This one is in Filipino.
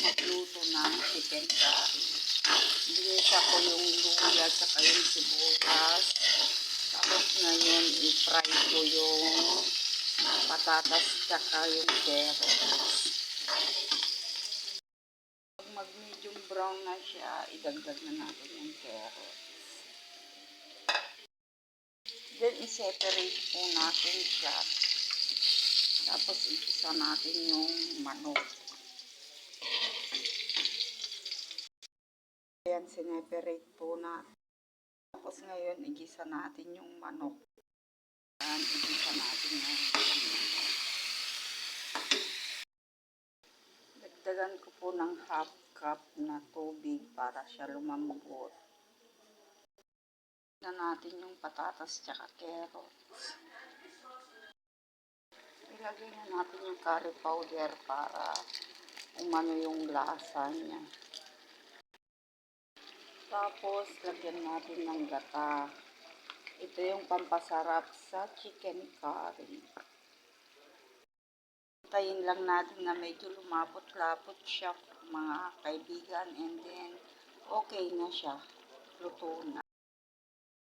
magluto ng chicken curry. Binisa ko yung luya at yung sibuyas. Tapos ngayon, i-fry ko yung patatas at yung carrots. Pag mag-medium brown na siya, idagdag na natin yung carrots. Then, i-separate po natin siya. Tapos, igisa natin yung manok. Ayan, sineperate po natin. Tapos ngayon, igisa natin yung manok. Ayan, igisa natin yung manok. Dagdagan ko po ng half cup na tubig para siya lumambot. Na natin yung patatas tsaka carrots. Ilagay na natin yung curry powder para umano yung lasa niya. Tapos, lagyan natin ng gata. Ito yung pampasarap sa chicken curry. Tayin lang natin na medyo lumapot-lapot siya, mga kaibigan, and then okay na siya. Luto na.